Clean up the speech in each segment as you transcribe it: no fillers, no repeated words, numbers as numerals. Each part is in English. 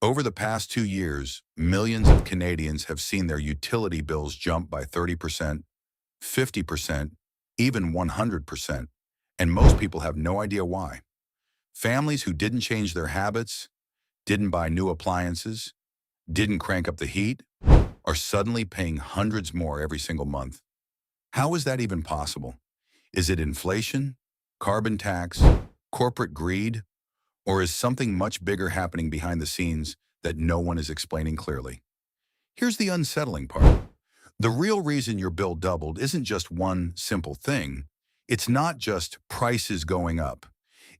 Over the past 2 years, millions of Canadians have seen their utility bills jump by 30%, 50%, even 100%, and most people have no idea why. Families who didn't change their habits, didn't buy new appliances, didn't crank up the heat, are suddenly paying hundreds more every single month. How is that even possible? Is it inflation, carbon tax, corporate greed, or is something much bigger happening behind the scenes that no one is explaining clearly? Here's the unsettling part. The real reason your bill doubled isn't just one simple thing. It's not just prices going up.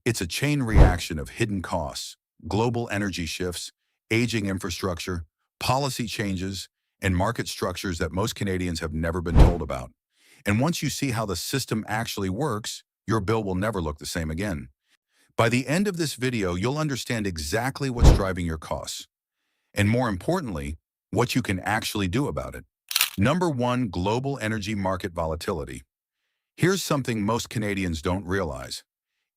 It's a chain reaction of hidden costs, global energy shifts, aging infrastructure, policy changes, and market structures that most Canadians have never been told about. And once you see how the system actually works, your bill will never look the same again. By the end of this video, you'll understand exactly what's driving your costs, and more importantly, what you can actually do about it. Number one, global energy market volatility. Here's something most Canadians don't realize.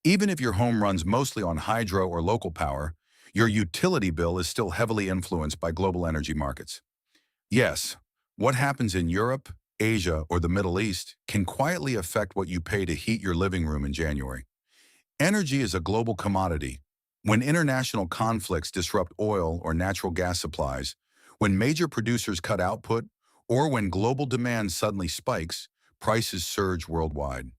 Even if your home runs mostly on hydro or local power, your utility bill is still heavily influenced by global energy markets. Yes, what happens in Europe, Asia, or the Middle East can quietly affect what you pay to heat your living room in January. Energy is a global commodity. When international conflicts disrupt oil or natural gas supplies, when major producers cut output, or when global demand suddenly spikes, prices surge worldwide.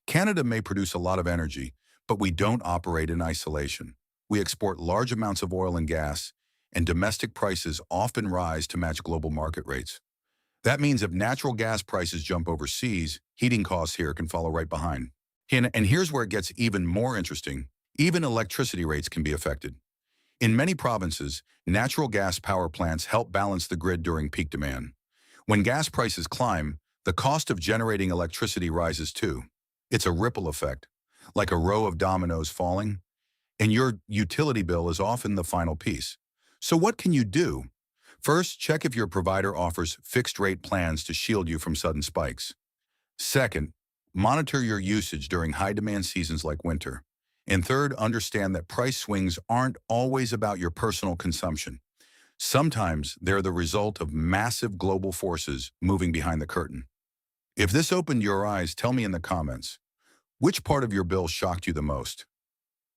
Canada may produce a lot of energy, but we don't operate in isolation. We export large amounts of oil and gas, and domestic prices often rise to match global market rates. That means if natural gas prices jump overseas, heating costs here can follow right behind. And here's where it gets even more interesting. Even electricity rates can be affected. In many provinces, natural gas power plants help balance the grid during peak demand. When gas prices climb, the cost of generating electricity rises too. It's a ripple effect, like a row of dominoes falling, and your utility bill is often the final piece. So what can you do? First, check if your provider offers fixed-rate plans to shield you from sudden spikes. Second, monitor your usage during high-demand seasons like winter. And third, understand that price swings aren't always about your personal consumption. Sometimes they're the result of massive global forces moving behind the curtain. If this opened your eyes, tell me in the comments. Which part of your bill shocked you the most?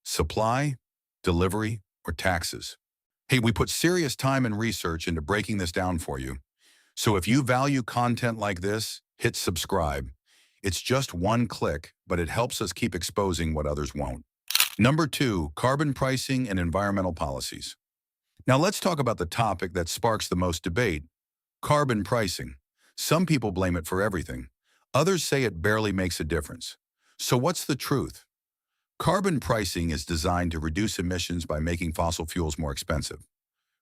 Supply, delivery, or taxes? Hey, we put serious time and research into breaking this down for you. So if you value content like this, hit subscribe. It's just one click, but it helps us keep exposing what others won't. Number two, carbon pricing and environmental policies. Now let's talk about the topic that sparks the most debate, carbon pricing. Some people blame it for everything. Others say it barely makes a difference. So what's the truth? Carbon pricing is designed to reduce emissions by making fossil fuels more expensive.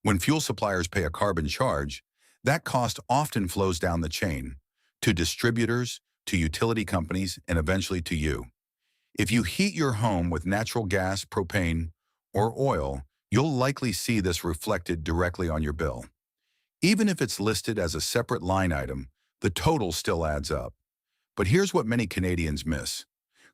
When fuel suppliers pay a carbon charge, that cost often flows down the chain, to distributors, to utility companies, and eventually to you. If you heat your home with natural gas, propane, or oil, you'll likely see this reflected directly on your bill. Even if it's listed as a separate line item, the total still adds up. But here's what many Canadians miss.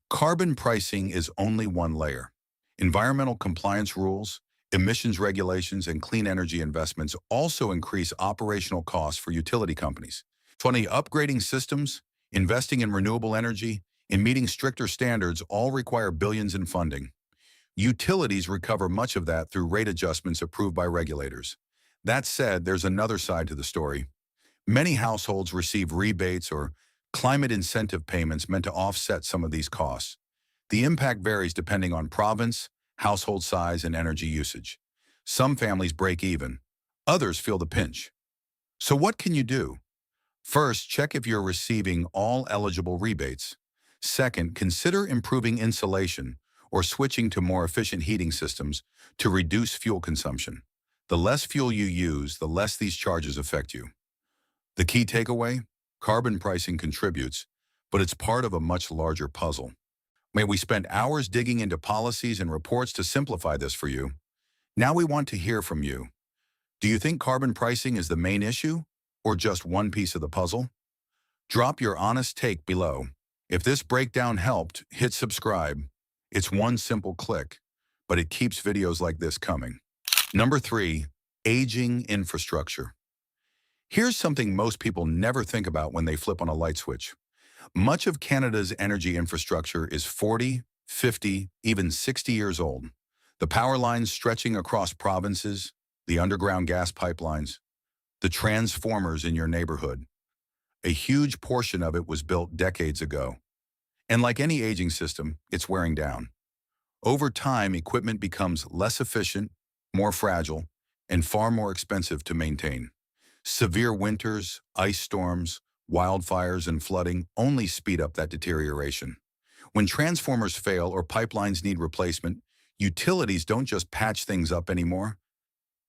Carbon pricing is only one layer. Environmental compliance rules, emissions regulations, and clean energy investments also increase operational costs for utility companies. Funny, upgrading systems, investing in renewable energy, and meeting stricter standards all require billions in funding. Utilities recover much of that through rate adjustments approved by regulators. That said, there's another side to the story. Many households receive rebates or climate incentive payments meant to offset some of these costs. The impact varies depending on province, household size, and energy usage. Some families break even. Others feel the pinch. So what can you do? First, check if you're receiving all eligible rebates. Second, consider improving insulation or switching to more efficient heating systems to reduce fuel consumption. The less fuel you use, the less these charges affect you. The key takeaway? Carbon pricing contributes, but it's part of a much larger puzzle. We spent hours digging into policies and reports to simplify this for you. Now we want to hear from you. Do you think carbon pricing is the main issue, or just one piece of the puzzle? Drop your honest take below. If this breakdown helped, hit subscribe. It's one simple click, but it keeps videos like this coming. Number three, Aging infrastructure. Here's something most people never think about when they flip on a light switch. Much of Canada's energy infrastructure is 40, 50, even 60 years old. The power lines stretching across provinces, the underground gas pipelines, the transformers in your neighborhood. A huge portion of it was built decades ago. And like any aging system, it's wearing down. Over time, equipment becomes less efficient, more fragile, and far more expensive to maintain. Severe winters, ice storms, wildfires, and flooding only speed up that deterioration. When transformers fail or pipelines need replacement, utilities don't just patch things up anymore.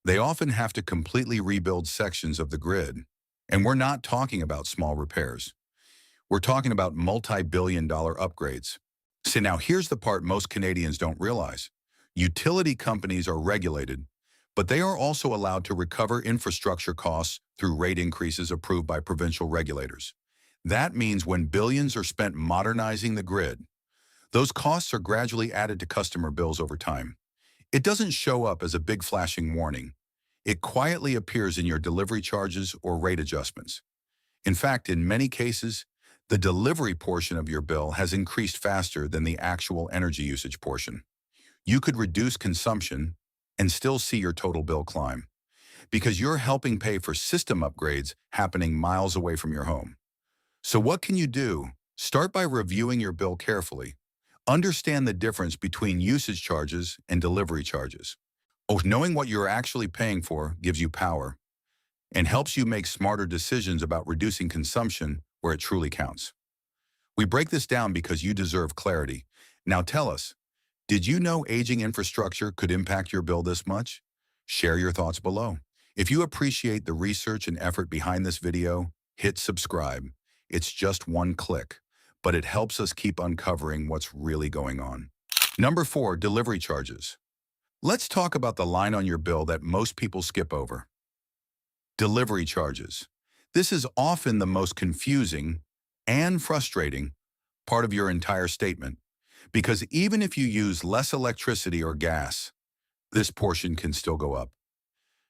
They often have to completely rebuild sections of the grid. And we're not talking about small repairs. We're talking about multi-billion-dollar upgrades. So now here's the part most Canadians don't realize. Utility companies are regulated, but they are also allowed to recover infrastructure costs through rate increases approved by provincial regulators. That means when billions are spent modernizing the grid, those costs are gradually added to customer bills over time. It doesn't show up as a big flashing warning. It quietly appears in your delivery charges or rate adjustments. In fact, in many cases, the delivery portion of your bill has increased faster than the actual energy usage portion. You could reduce consumption and still see your total bill climb because you're helping pay for system upgrades happening miles away from your home. So what can you do? Start by reviewing your bill carefully. Understand the difference between usage charges and delivery charges. Knowing what you're actually paying for gives you power and helps you make smarter decisions about reducing consumption where it truly counts. We break this down because you deserve clarity. Now tell us, did you know aging infrastructure could impact your bill this much? Share your thoughts below. If you appreciate the research and effort behind this video, hit subscribe. It's just one click, but it helps us keep uncovering what's really going on. Number 4, delivery charges. Let's talk about the line on your bill that most people skip over. Delivery charges. This is often the most confusing and frustrating part of your entire statement, because even if you use less electricity or gas, this portion can still go up.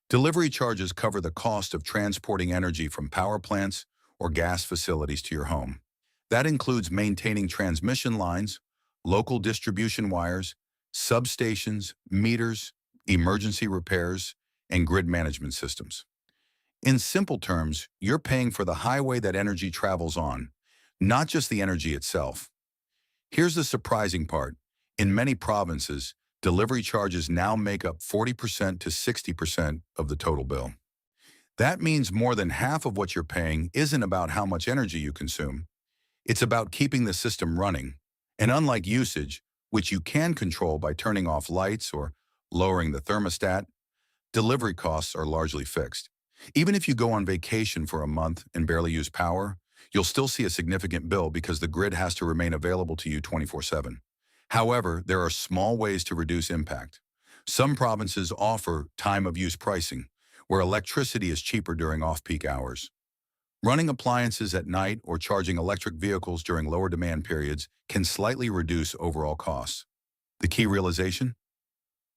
Delivery charges cover the cost of transporting energy from power plants or gas facilities to your home. That includes maintaining transmission lines, local distribution wires, substations, meters, emergency repairs, and grid management systems. In simple terms, you're paying for the highway that energy travels on, not just the energy itself. Here's the surprising part. In many provinces, delivery charges now make up 40% to 60% of the total bill. That means more than half of what you're paying isn't about how much energy you consume. It's about keeping the system running. And unlike usage, which you can control by turning off lights or lowering the thermostat, delivery costs are largely fixed. Even if you go on vacation for a month and barely use power, you'll still see a significant bill because the grid has to remain available to you 24/7. However, there are small ways to reduce impact. Some provinces offer time-of-use pricing, where electricity is cheaper during off-peak hours. Running appliances at night or charging electric vehicles during lower demand periods can slightly reduce overall costs. The key realization?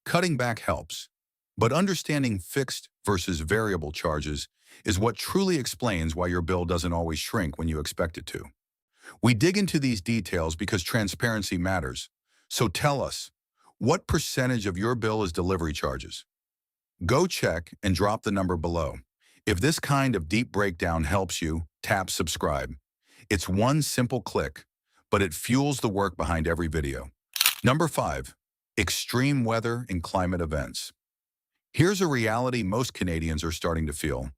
Cutting back helps, but understanding fixed versus variable charges is what truly explains why your bill doesn't always shrink when you expect it to. We dig into these details because transparency matters. So tell us, what percentage of your bill is delivery charges? Go check and drop the number below. If this kind of deep breakdown helps you, tap subscribe. It's one simple click, but it fuels the work behind every video. Number 5, extreme weather and climate events. Here's a reality most Canadians are starting to feel.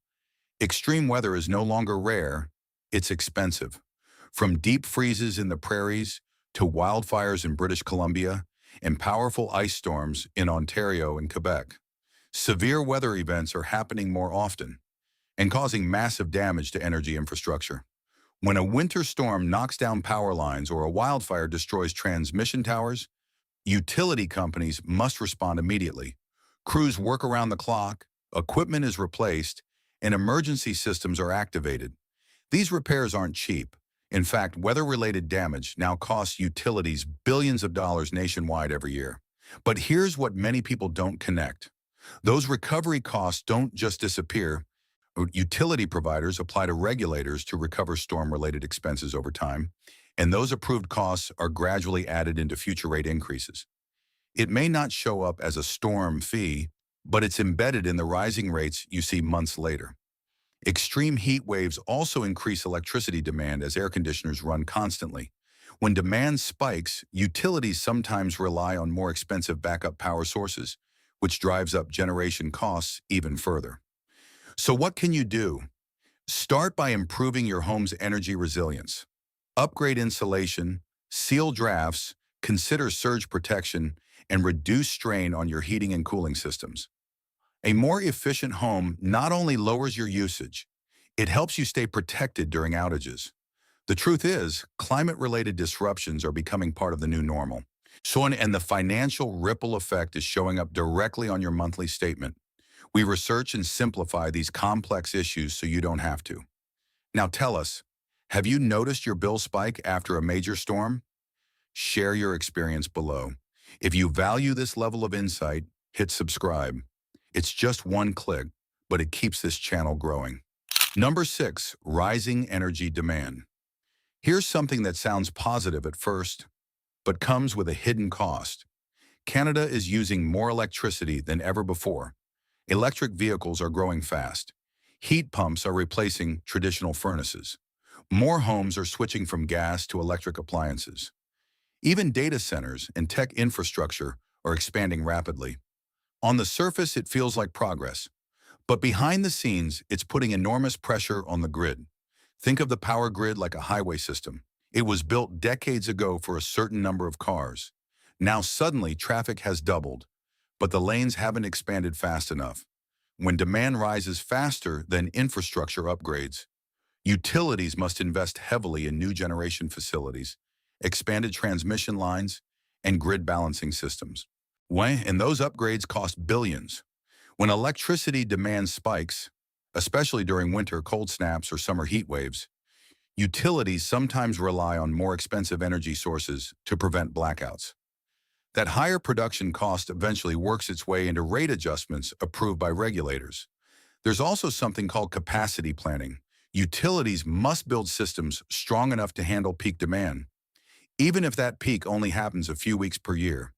Extreme weather is no longer rare, it's expensive. From deep freezes in the prairies to wildfires in British Columbia and powerful ice storms in Ontario and Quebec, severe weather events are happening more often and causing massive damage to energy infrastructure. When a winter storm knocks down power lines or a wildfire destroys transmission towers, utility companies must respond immediately. Crews work around the clock, equipment is replaced, and emergency systems are activated. These repairs aren't cheap. In fact, weather-related damage now costs utilities billions of dollars nationwide every year. But here's what many people don't connect. Those recovery costs don't just disappear. Utility providers apply to regulators to recover storm-related expenses over time, and those approved costs are gradually added into future rate increases. It may not show up as a storm fee, but it's embedded in the rising rates you see months later. Extreme heat waves also increase electricity demand as air conditioners run constantly. When demand spikes, utilities sometimes rely on more expensive backup power sources, which drives up generation costs even further. So what can you do? Start by improving your home's energy resilience. Upgrade insulation, seal drafts, consider surge protection, and reduce strain on your heating and cooling systems. A more efficient home not only lowers your usage, it helps you stay protected during outages. The truth is, climate-related disruptions are becoming part of the new normal. And the financial ripple effect is showing up directly on your monthly statement. We research and simplify these complex issues so you don't have to. Now tell us, have you noticed your bill spike after a major storm? Share your experience below. If you value this level of insight, hit subscribe. It's just one click, but it keeps this channel growing. Number 6, rising energy demand. Here's something that sounds positive at first, but comes with a hidden cost. Canada is using more electricity than ever before. Electric vehicles are growing fast. Heat pumps are replacing traditional furnaces. More homes are switching from gas to electric appliances. Even data centers and tech infrastructure are expanding rapidly. On the surface, it feels like progress, but behind the scenes, it's putting enormous pressure on the grid. Think of the power grid like a highway system. It was built decades ago for a certain number of cars. Now suddenly, traffic has doubled, but the lanes haven't expanded fast enough. When demand rises faster than infrastructure upgrades, utilities must invest heavily in new generation facilities, expanded transmission lines, and grid balancing systems. And those upgrades cost billions. When electricity demand spikes, especially during winter cold snaps or summer heat waves, utilities sometimes rely on more expensive energy sources to prevent blackouts. That higher production cost eventually works its way into rate adjustments approved by regulators. There's also something called capacity planning. Utilities must build systems strong enough to handle peak demand, even if that peak only happens a few weeks per year.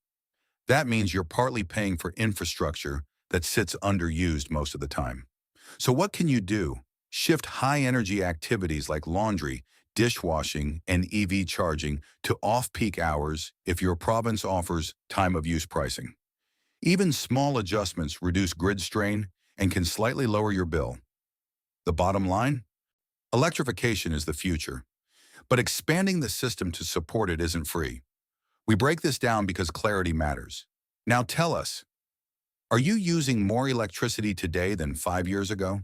That means you're partly paying for infrastructure that sits underused most of the time. So what can you do? Shift high-energy activities like laundry, dishwashing, and EV charging to off-peak hours if your province offers time-of-use pricing. Even small adjustments reduce grid strain and can slightly lower your bill. The bottom line? Electrification is the future, but expanding the system to support it isn't free. We break this down because clarity matters. Now tell us, are you using more electricity today than 5 years ago?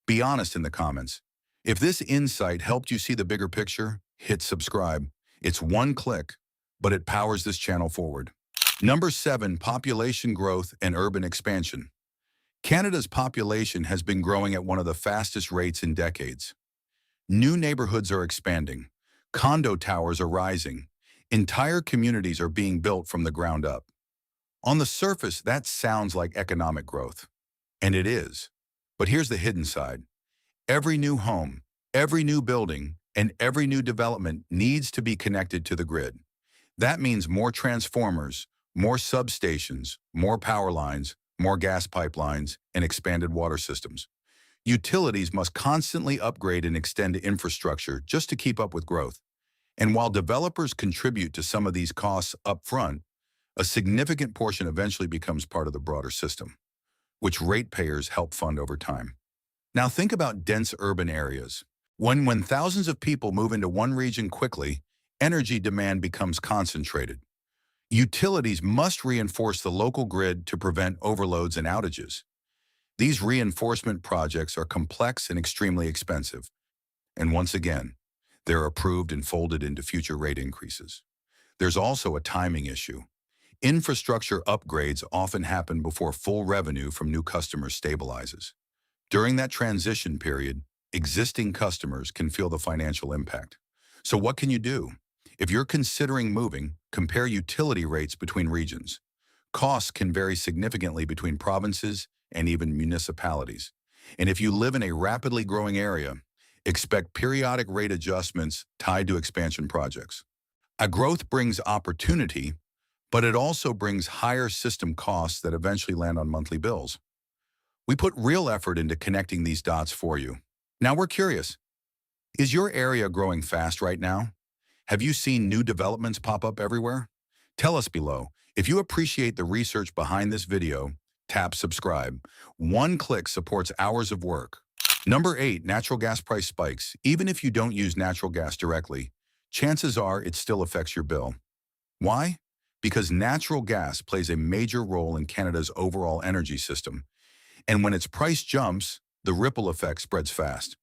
Be honest in the comments. If this insight helped you see the bigger picture, hit subscribe. It's one click, but it powers this channel forward. Number 7, population growth and urban expansion. Canada's population has been growing at one of the fastest rates in decades. New neighborhoods are expanding. Condo towers are rising. Entire communities are being built from the ground up. On the surface, that sounds like economic growth. And it is. But here's the hidden side. Every new home, every new building, and every new development needs to be connected to the grid. That means more transformers, more substations, more power lines, more gas pipelines, and expanded water systems. Utilities must constantly upgrade and extend infrastructure just to keep up with growth. And while developers contribute to some of these costs up front, a significant portion eventually becomes part of the broader system, which ratepayers help fund over time. Now think about dense urban areas. When thousands of people move into one region quickly, energy demand becomes concentrated. Utilities must reinforce the local grid to prevent overloads and outages. These reinforcement projects are complex and extremely expensive. And once again, they're approved and folded into future rate increases. There's also a timing issue. Infrastructure upgrades often happen before full revenue from new customers stabilizes. During that transition period, existing customers can feel the financial impact. So what can you do? If you're considering moving, compare utility rates between regions. Costs can vary significantly between provinces and even municipalities. And if you live in a rapidly growing area, expect periodic rate adjustments tied to expansion projects. A growth brings opportunity, but it also brings higher system costs that eventually land on monthly bills. We put real effort into connecting these dots for you. Now we're curious, is your area growing fast right now? Have you seen new developments pop up everywhere? Tell us below. If you appreciate the research behind this video, tap subscribe. One click supports hours of work. Number 8, natural gas price spikes. Even if you don't use natural gas directly, chances are it still affects your bill. Why? Because natural gas plays a major role in Canada's overall energy system. And when its price jumps, the ripple effect spreads fast.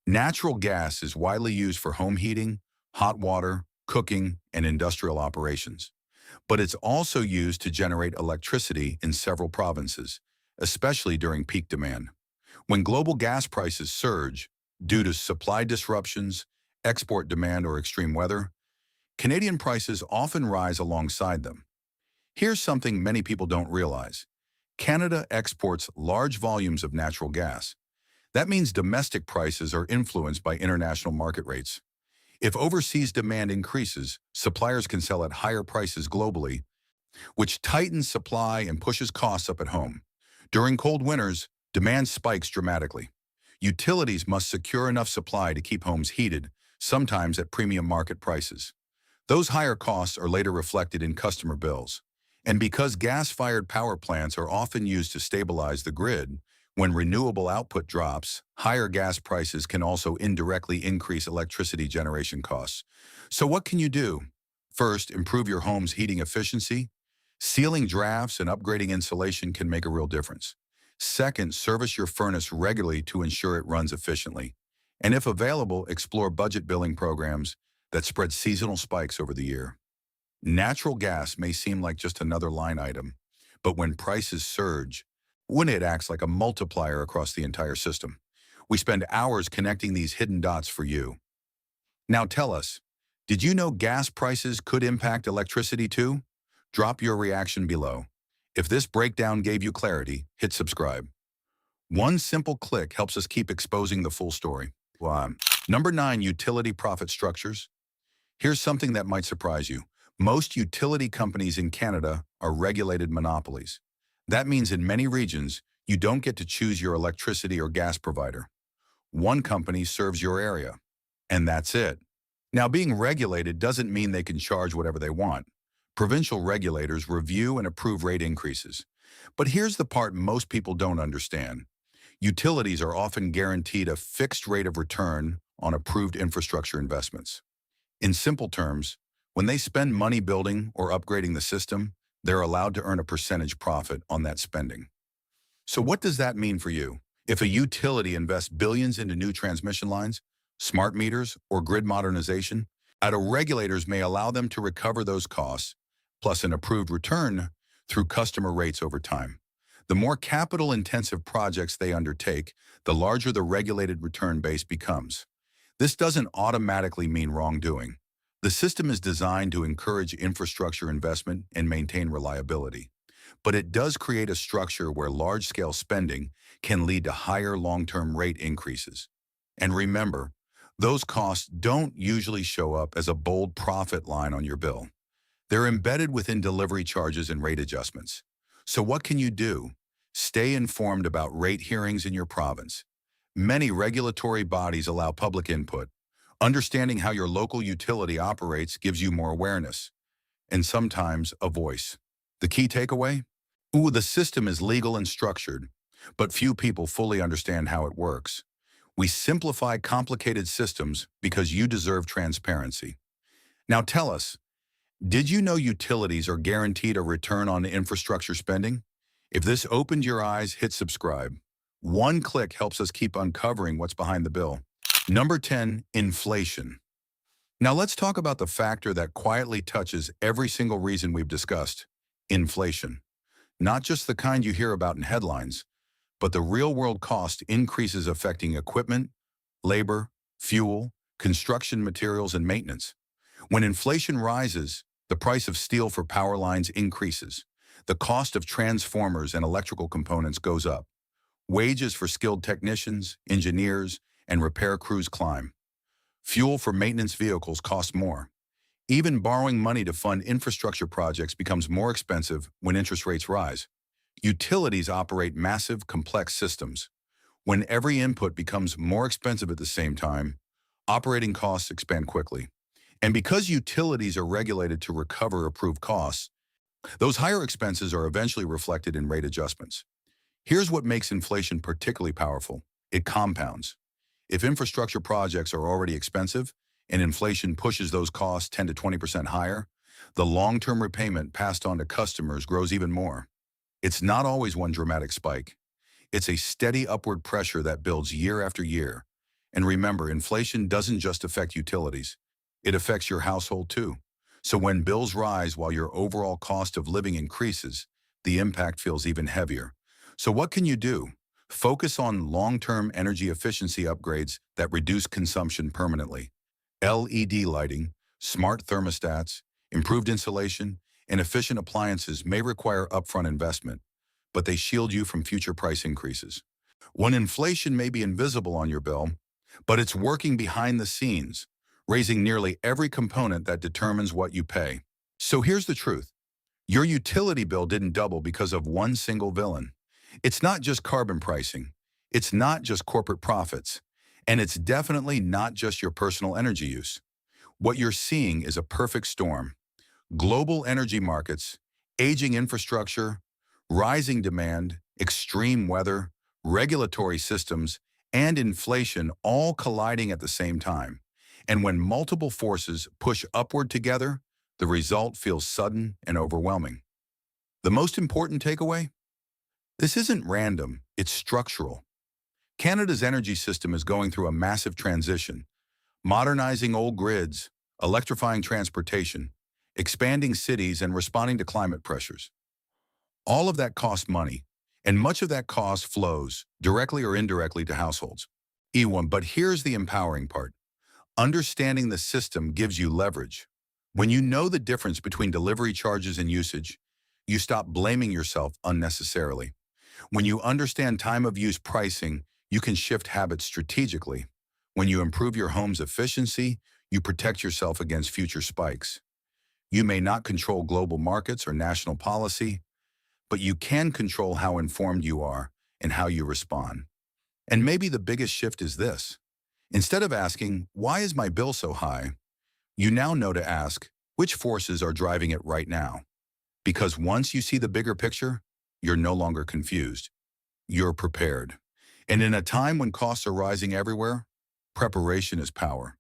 Natural gas is widely used for home heating, hot water, cooking, and industrial operations. But it's also used to generate electricity in several provinces, especially during peak demand. When global gas prices surge due to supply disruptions, export demand, or extreme weather, Canadian prices often rise alongside them. Here's something many people don't realize. Canada exports large volumes of natural gas. That means domestic prices are influenced by international market rates. If overseas demand increases, suppliers can sell at higher prices globally, which tightens supply and pushes costs up at home. During cold winters, demand spikes dramatically. Utilities must secure enough supply to keep homes heated, sometimes at premium market prices. Those higher costs are later reflected in customer bills. And because gas-fired power plants are often used to stabilize the grid, when renewable output drops, higher gas prices can also indirectly increase electricity generation costs. So what can you do? First, improve your home's heating efficiency. Sealing drafts and upgrading insulation can make a real difference. Second, service your furnace regularly to ensure it runs efficiently. And if available, explore budget billing programs that spread seasonal spikes over the year. Natural gas may seem like just another line item, but when prices surge, it acts like a multiplier across the entire system. We spend hours connecting these hidden dots for you. Now tell us, did you know gas prices could impact electricity too? Drop your reaction below. If this breakdown gave you clarity, hit subscribe. One simple click helps us keep exposing the full story. Number 9, utility profit structures. Here's something that might surprise you. Most utility companies in Canada are regulated monopolies. That means in many regions, you don't get to choose your electricity or gas provider. One company serves your area, and that's it. Now, being regulated doesn't mean they can charge whatever they want. Provincial regulators review and approve rate increases. But here's the part most people don't understand. Utilities are often guaranteed a fixed rate of return on approved infrastructure investments. In simple terms, when they spend money building or upgrading the system, they're allowed to earn a percentage profit on that spending. So what does that mean for you? If a utility invests billions into new transmission lines, smart meters, or grid modernization, regulators may allow them to recover those costs, plus an approved return through customer rates over time. The more capital-intensive projects they undertake, the larger the regulated return base becomes. This doesn't automatically mean wrongdoing. The system is designed to encourage infrastructure investment and maintain reliability. But it does create a structure where large-scale spending can lead to higher long-term rate increases. And remember, those costs don't usually show up as a bold profit line on your bill. They're embedded within delivery charges and rate adjustments. So what can you do? Stay informed about rate hearings in your province. Many regulatory bodies allow public input. Understanding how your local utility operates gives you more awareness, and sometimes a voice. The key takeaway? The system is legal and structured, but few people fully understand how it works. We simplify complicated systems because you deserve transparency. Now tell us, did you know utilities are guaranteed a return on infrastructure spending? If this opened your eyes, hit subscribe. One click helps us keep uncovering what's behind the bill. Number 10, inflation. Now let's talk about the factor that quietly touches every single reason we've discussed, inflation. Not just the kind you hear about in headlines, but the real-world cost increases affecting equipment, labor, fuel, construction materials, and maintenance. When inflation rises, the price of steel for power lines increases. The cost of transformers and electrical components goes up. Wages for skilled technicians, engineers, and repair crews climb. Fuel for maintenance vehicles costs more. Even borrowing money to fund infrastructure projects becomes more expensive when interest rates rise. Utilities operate massive, complex systems. When every input becomes more expensive at the same time, operating costs expand quickly. And because utilities are regulated to recover approved costs, those higher expenses are eventually reflected in rate adjustments. Here's what makes inflation particularly powerful. It compounds. If infrastructure projects are already expensive and inflation pushes those costs 10 to 20% higher, the long-term repayment passed on to customers grows even more. It's not always one dramatic spike. It's a steady upward pressure that builds year after year. And remember, inflation doesn't just affect utilities. It affects your household too. So when bills rise while your overall cost of living increases, the impact feels even heavier. So what can you do? Focus on long-term energy efficiency upgrades that reduce consumption permanently. LED lighting, smart thermostats, improved insulation, and efficient appliances may require upfront investment, but they shield you from future price increases. When inflation may be invisible on your bill, but it's working behind the scenes, raising nearly every component that determines what you pay. So here's the truth. Your utility bill didn't double because of one single villain. It's not just carbon pricing. It's not just corporate profits. And it's definitely not just your personal energy use. What you're seeing is a perfect storm. Global energy markets, aging infrastructure, rising demand, extreme weather, regulatory systems, and inflation all colliding at the same time. And when multiple forces push upward together, the result feels sudden and overwhelming. The most important takeaway? This isn't random, it's structural. Canada's energy system is going through a massive transition, modernizing old grids, electrifying transportation, expanding cities, and responding to climate pressures. All of that costs money, and much of that cost flows, directly or indirectly, to households. E1, but here's the empowering part. Understanding the system gives you leverage. When you know the difference between delivery charges and usage, you stop blaming yourself unnecessarily. When you understand time of use pricing, you can shift habits strategically. When you improve your home's efficiency, you protect yourself against future spikes. You may not control global markets or national policy, but you can control how informed you are and how you respond. And maybe the biggest shift is this. Instead of asking, why is my bill so high? You now know to ask, which forces are driving it right now? Because once you see the bigger picture, you're no longer confused. You're prepared. And in a time when costs are rising everywhere, preparation is power.